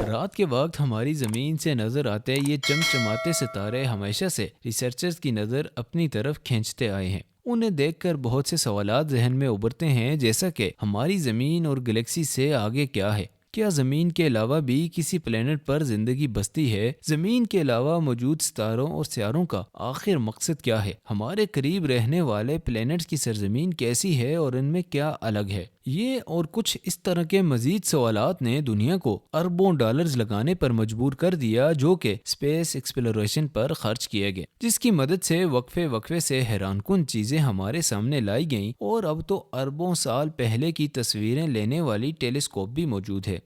رات کے وقت ہماری زمین سے نظر آتے یہ چمچماتے ستارے ہمیشہ سے ریسرچرز کی نظر اپنی طرف کھینچتے آئے ہیں۔ انہیں دیکھ کر بہت سے سوالات ذہن میں ابھرتے ہیں، جیسا کہ ہماری زمین اور گلیکسی سے آگے کیا ہے؟ کیا زمین کے علاوہ بھی کسی پلینٹ پر زندگی بستی ہے؟ زمین کے علاوہ موجود ستاروں اور سیاروں کا آخر مقصد کیا ہے؟ ہمارے قریب رہنے والے پلینٹس کی سرزمین کیسی ہے اور ان میں کیا الگ ہے؟ یہ اور کچھ اس طرح کے مزید سوالات نے دنیا کو اربوں ڈالرز لگانے پر مجبور کر دیا، جو کہ اسپیس ایکسپلوریشن پر خرچ کیے گئے، جس کی مدد سے وقفے سے حیران کن چیزیں ہمارے سامنے لائی گئیں، اور اب تو اربوں سال پہلے کی تصویریں لینے والی ٹیلیسکوپ بھی موجود ہے۔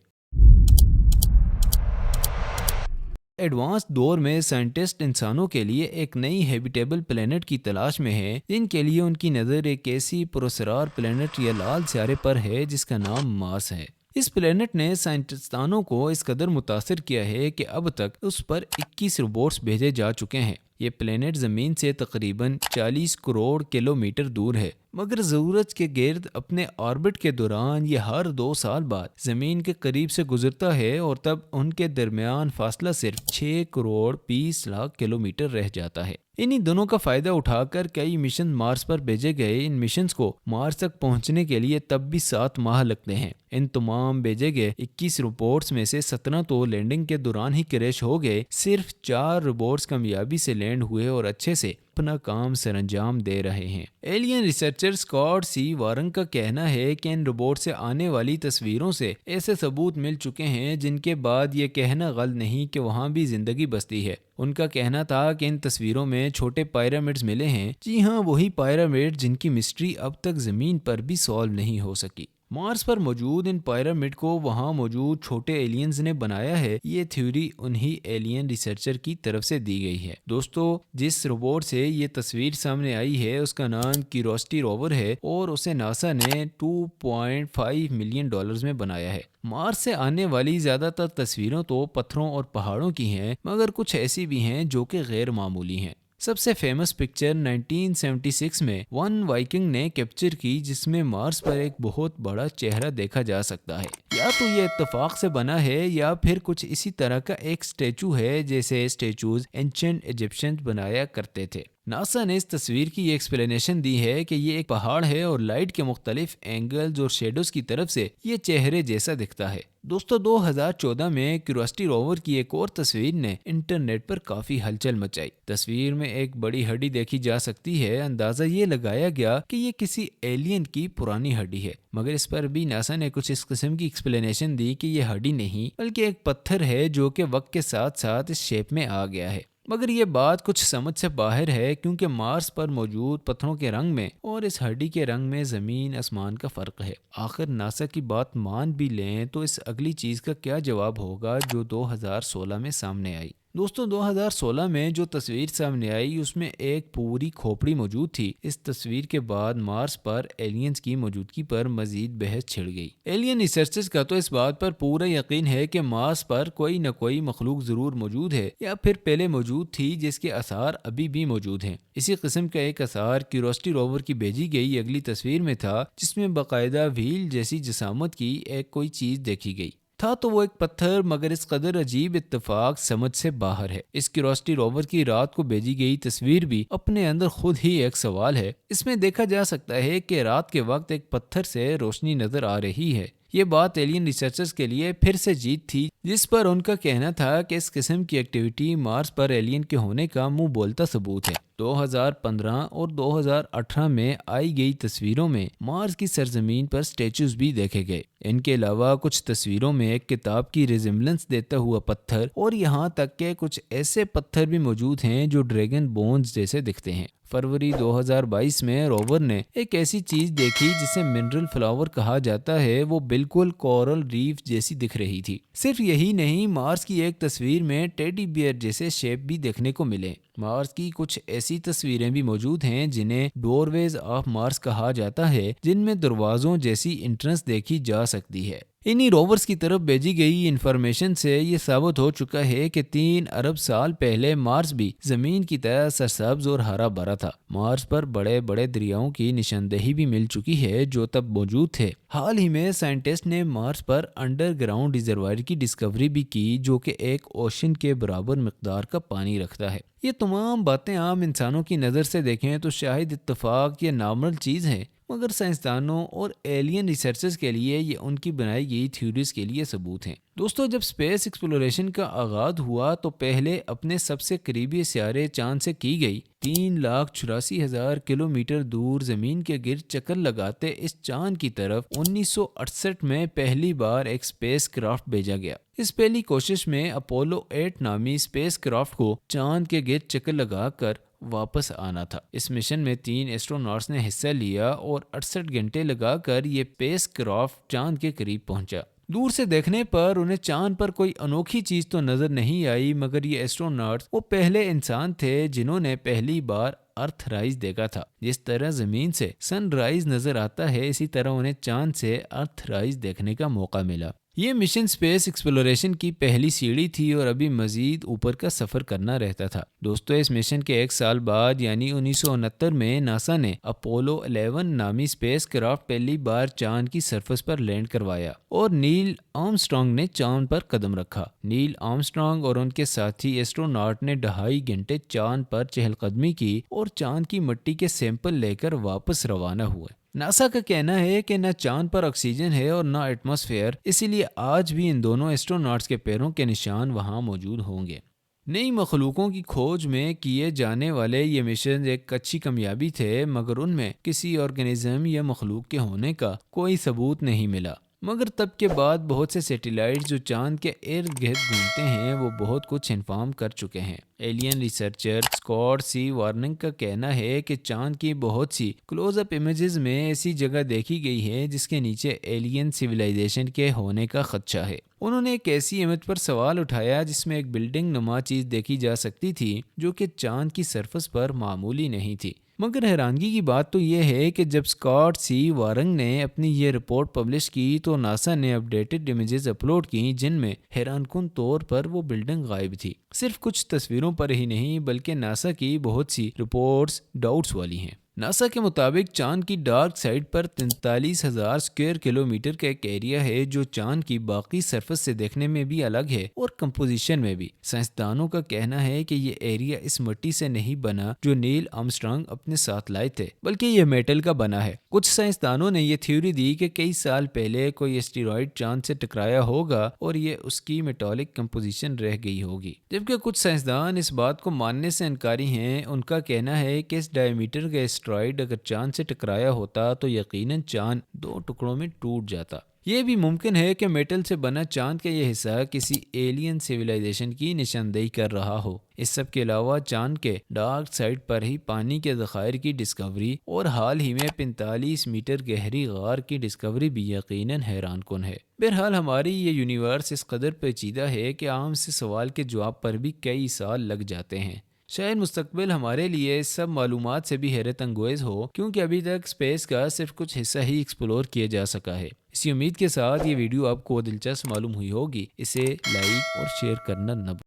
ایڈوانس دور میں سائنٹسٹ انسانوں کے لیے ایک نئی ہیبیٹیبل پلینٹ کی تلاش میں ہیں، جن کے لیے ان کی نظر ایک ایسی پراسرار پلینٹ یا لال سیارے پر ہے جس کا نام مارس ہے۔ اس پلینٹ نے سائنسدانوں کو اس قدر متاثر کیا ہے کہ اب تک اس پر 21 روبوٹس بھیجے جا چکے ہیں۔ یہ پلینٹ زمین سے تقریباً 40 کروڑ کلومیٹر دور ہے، مگر سورج کے گرد اپنے آربٹ کے دوران یہ ہر 2 سال بعد زمین کے قریب سے گزرتا ہے، اور تب ان کے درمیان فاصلہ صرف 6 کروڑ 20 لاکھ کلومیٹر رہ جاتا ہے۔ انہی دونوں کا فائدہ اٹھا کر کئی مشن مارس پر بھیجے گئے۔ ان مشنز کو مارس تک پہنچنے کے لیے تب بھی 7 ماہ لگتے ہیں۔ ان تمام بھیجے گئے 21 روبوٹس میں سے 17 تو لینڈنگ کے دوران ہی کریش ہو گئے۔ صرف 4 روبوٹس کامیابی سے لینڈ ہوئے اور اچھے سے اپنا کام سر انجام دے رہے ہیں۔ ایلین ریسرچر اسکاٹ سی وارنگ کا کہنا ہے کہ ان روبوٹ سے آنے والی تصویروں سے ایسے ثبوت مل چکے ہیں جن کے بعد یہ کہنا غلط نہیں کہ وہاں بھی زندگی بستی ہے۔ ان کا کہنا تھا کہ ان تصویروں میں چھوٹے پیرامڈز ملے ہیں۔ جی ہاں، وہی پیرامڈ جن کی مسٹری اب تک زمین پر بھی سالو نہیں ہو سکی۔ مارس پر موجود ان پیرامڈ کو وہاں موجود چھوٹے ایلینز نے بنایا ہے، یہ تھیوری انہی ایلین ریسرچر کی طرف سے دی گئی ہے۔ دوستو، جس روبوٹ سے یہ تصویر سامنے آئی ہے اس کا نام کیوریوسٹی روور ہے، اور اسے ناسا نے $2.5 ملین میں بنایا ہے۔ مارس سے آنے والی زیادہ تر تصویروں تو پتھروں اور پہاڑوں کی ہیں، مگر کچھ ایسی بھی ہیں جو کہ غیر معمولی ہیں۔ سب سے فیمس پکچر 1976 میں ون وائکنگ نے کیپچر کی، جس میں مارس پر ایک بہت بڑا چہرہ دیکھا جا سکتا ہے۔ یا تو یہ اتفاق سے بنا ہے یا پھر کچھ اسی طرح کا ایک سٹیچو ہے جیسے سٹیچوز اینشنٹ ایجپشنز بنایا کرتے تھے۔ ناسا نے اس تصویر کی یہ ایکسپلینیشن دی ہے کہ یہ ایک پہاڑ ہے اور لائٹ کے مختلف اینگلز اور شیڈوز کی طرف سے یہ چہرے جیسا دکھتا ہے۔ دوستو، 2014 میں کیوریوسٹی روور کی ایک اور تصویر نے انٹرنیٹ پر کافی ہلچل مچائی۔ تصویر میں ایک بڑی ہڈی دیکھی جا سکتی ہے۔ اندازہ یہ لگایا گیا کہ یہ کسی ایلین کی پرانی ہڈی ہے، مگر اس پر بھی ناسا نے کچھ اس قسم کی ایکسپلینیشن دی کہ یہ ہڈی نہیں بلکہ ایک پتھر ہے جو کہ وقت کے ساتھ ساتھ اس شیپ میں آ گیا ہے۔ مگر یہ بات کچھ سمجھ سے باہر ہے، کیونکہ مارس پر موجود پتھروں کے رنگ میں اور اس ہڈی کے رنگ میں زمین آسمان کا فرق ہے۔ آخر ناسا کی بات مان بھی لیں تو اس اگلی چیز کا کیا جواب ہوگا جو 2016 میں سامنے آئی؟ دوستوں، 2016 میں جو تصویر سامنے آئی اس میں ایک پوری کھوپڑی موجود تھی۔ اس تصویر کے بعد مارس پر ایلینز کی موجودگی پر مزید بحث چھڑ گئی۔ ایلین ریسرچرز کا تو اس بات پر پورا یقین ہے کہ مارس پر کوئی نہ کوئی مخلوق ضرور موجود ہے، یا پھر پہلے موجود تھی جس کے آثار ابھی بھی موجود ہیں۔ اسی قسم کا ایک آثار کیوریوسٹی روور کی بھیجی گئی اگلی تصویر میں تھا، جس میں باقاعدہ وہیل جیسی جسامت کی ایک کوئی چیز دیکھی گئی۔ تھا تو وہ ایک پتھر، مگر اس قدر عجیب اتفاق سمجھ سے باہر ہے۔ اس کیوریوسٹی روور کی رات کو بھیجی گئی تصویر بھی اپنے اندر خود ہی ایک سوال ہے۔ اس میں دیکھا جا سکتا ہے کہ رات کے وقت ایک پتھر سے روشنی نظر آ رہی ہے۔ یہ بات ایلین ریسرچرز کے لیے پھر سے جیت تھی، جس پر ان کا کہنا تھا کہ اس قسم کی ایکٹیویٹی مارس پر ایلین کے ہونے کا منہ بولتا ثبوت ہے۔ 2015 اور 2018 میں آئی گئی تصویروں میں مارس کی سرزمین پر سٹیچوز بھی دیکھے گئے۔ ان کے علاوہ کچھ تصویروں میں ایک کتاب کی ریزمبلنس دیتا ہوا پتھر، اور یہاں تک کہ کچھ ایسے پتھر بھی موجود ہیں جو ڈریگن بونز جیسے دکھتے ہیں۔ فروری 2022 میں روور نے ایک ایسی چیز دیکھی جسے منرل فلاور کہا جاتا ہے۔ وہ بالکل کورل ریف جیسی دکھ رہی تھی۔ صرف یہی نہیں، مارس کی ایک تصویر میں ٹیڈی بیئر جیسے شیپ بھی دیکھنے کو ملے۔ مارس کی کچھ ایسی تصویریں بھی موجود ہیں جنہیں ڈور ویز آف مارس کہا جاتا ہے، جن میں دروازوں جیسی انٹرنس دیکھی جا سکتی ہے۔ انہی روورز کی طرف بھیجی گئی انفارمیشن سے یہ ثابت ہو چکا ہے کہ 3 ارب سال پہلے مارس بھی زمین کی طرح سرسبز اور ہرا بھرا تھا۔ مارس پر بڑے بڑے دریاؤں کی نشاندہی بھی مل چکی ہے جو تب موجود تھے۔ حال ہی میں سائنٹسٹ نے مارس پر انڈر گراؤنڈ ریزروائر کی ڈسکوری بھی کی جو کہ ایک اوشن کے برابر مقدار کا پانی رکھتا ہے۔ یہ تمام باتیں عام انسانوں کی نظر سے دیکھیں تو شاید اتفاق یا نارمل چیز ہے، مگر سائنسدانوں اور ایلین ریسرچرز کے لیے یہ ان کی بنائی گئی تھیوریز کے لیے ثبوت ہیں۔ دوستو، جب اسپیس ایکسپلوریشن کا آغاز ہوا تو پہلے اپنے سب سے قریبی سیارے چاند سے کی گئی 3,84,000 کلومیٹر دور زمین کے گرد چکر لگاتے اس چاند کی طرف 1968 میں پہلی بار ایک اسپیس کرافٹ بھیجا گیا۔ اس پہلی کوشش میں اپولو 8 نامی اسپیس کرافٹ کو چاند کے گرد چکر لگا کر واپس آنا تھا۔ اس مشن میں 3 ایسٹروناٹس نے حصہ لیا اور 68 گھنٹے لگا کر یہ اسپیس کرافٹ چاند کے قریب پہنچا۔ دور سے دیکھنے پر انہیں چاند پر کوئی انوکھی چیز تو نظر نہیں آئی، مگر یہ ایسٹروناٹس وہ پہلے انسان تھے جنہوں نے پہلی بار ارتھ رائز دیکھا تھا۔ جس طرح زمین سے سن رائز نظر آتا ہے، اسی طرح انہیں چاند سے ارتھ رائز دیکھنے کا موقع ملا۔ یہ مشن اسپیس ایکسپلوریشن کی پہلی سیڑھی تھی اور ابھی مزید اوپر کا سفر کرنا رہتا تھا۔ دوستو، اس مشن کے 1 سال بعد یعنی 1969 میں ناسا نے اپولو 11 نامی اسپیس کرافٹ پہلی بار چاند کی سرفس پر لینڈ کروایا اور نیل آرمسٹرانگ نے چاند پر قدم رکھا۔ نیل آرمسٹرانگ اور ان کے ساتھی ایسٹروناٹ نے 2.5 گھنٹے چاند پر چہل قدمی کی اور چاند کی مٹی کے سیمپل لے کر واپس روانہ ہوئے۔ ناسا کا کہنا ہے کہ نہ چاند پر آکسیجن ہے اور نہ ایٹماسفیئر، اسی لیے آج بھی ان دونوں ایسٹروناٹس کے پیروں کے نشان وہاں موجود ہوں گے۔ نئی مخلوقوں کی کھوج میں کیے جانے والے یہ مشن ایک اچھی کامیابی تھے، مگر ان میں کسی آرگنزم یا مخلوق کے ہونے کا کوئی ثبوت نہیں ملا۔ مگر تب کے بعد بہت سے سیٹلائٹس جو چاند کے ارد گرد گھومتے ہیں وہ بہت کچھ انفارم کر چکے ہیں۔ ایلین ریسرچر اسکاٹ سی وارننگ کا کہنا ہے کہ چاند کی بہت سی کلوز اپ امیجز میں ایسی جگہ دیکھی گئی ہے جس کے نیچے ایلین سویلائزیشن کے ہونے کا خدشہ ہے۔ انہوں نے ایک ایسی امیج پر سوال اٹھایا جس میں ایک بلڈنگ نما چیز دیکھی جا سکتی تھی جو کہ چاند کی سرفس پر معمولی نہیں تھی۔ مگر حیرانگی کی بات تو یہ ہے کہ جب اسکاٹ سی وارنگ نے اپنی یہ رپورٹ پبلش کی تو ناسا نے اپڈیٹڈ امیجز اپلوڈ کی جن میں حیران کن طور پر وہ بلڈنگ غائب تھی۔ صرف کچھ تصویروں پر ہی نہیں بلکہ ناسا کی بہت سی رپورٹس ڈاؤٹس والی ہیں۔ ناسا کے مطابق چاند کی ڈارک سائڈ پر 43,000 اسکوائر کلومیٹر کا ایک ایریا ہے جو چاند کی باقی سرفس سے دیکھنے میں بھی الگ ہے اور کمپوزیشن میں بھی۔ سائنسدانوں کا کہنا ہے کہ یہ ایریا اس مٹی سے نہیں بنا جو نیل آرمسٹرانگ اپنے ساتھ لائے تھے، بلکہ یہ میٹل کا بنا ہے۔ کچھ سائنسدانوں نے یہ تھیوری دی کہ کئی سال پہلے کوئی اسٹیرائڈ چاند سے ٹکرایا ہوگا اور یہ اس کی میٹالک کمپوزیشن رہ گئی ہوگی، جبکہ کچھ سائنسدان اس بات کو ماننے سے انکاری ہیں۔ ان کا کہنا ہے کہ اس ڈائیمیٹر کا اسٹرائڈ اگر چاند سے ٹکرایا ہوتا تو یقیناً چاند 2 ٹکڑوں میں ٹوٹ جاتا۔ یہ بھی ممکن ہے کہ میٹل سے بنا چاند کا یہ حصہ کسی ایلین سیویلائزیشن کی نشاندہی کر رہا ہو۔ اس سب کے علاوہ چاند کے ڈارک سائڈ پر ہی پانی کے ذخائر کی ڈسکوری اور حال ہی میں 45 میٹر گہری غار کی ڈسکوری بھی یقیناً حیران کن ہے۔ بہرحال ہماری یہ یونیورس اس قدر پیچیدہ ہے کہ عام سے سوال کے جواب پر بھی کئی سال لگ جاتے ہیں۔ شاید مستقبل ہمارے لیے اس سب معلومات سے بھی حیرت انگیز ہو، کیونکہ ابھی تک اسپیس کا صرف کچھ حصہ ہی ایکسپلور کیا جا سکا ہے۔ اسی امید کے ساتھ یہ ویڈیو آپ کو دلچسپ معلوم ہوئی ہوگی۔ اسے لائک اور شیئر کرنا نہ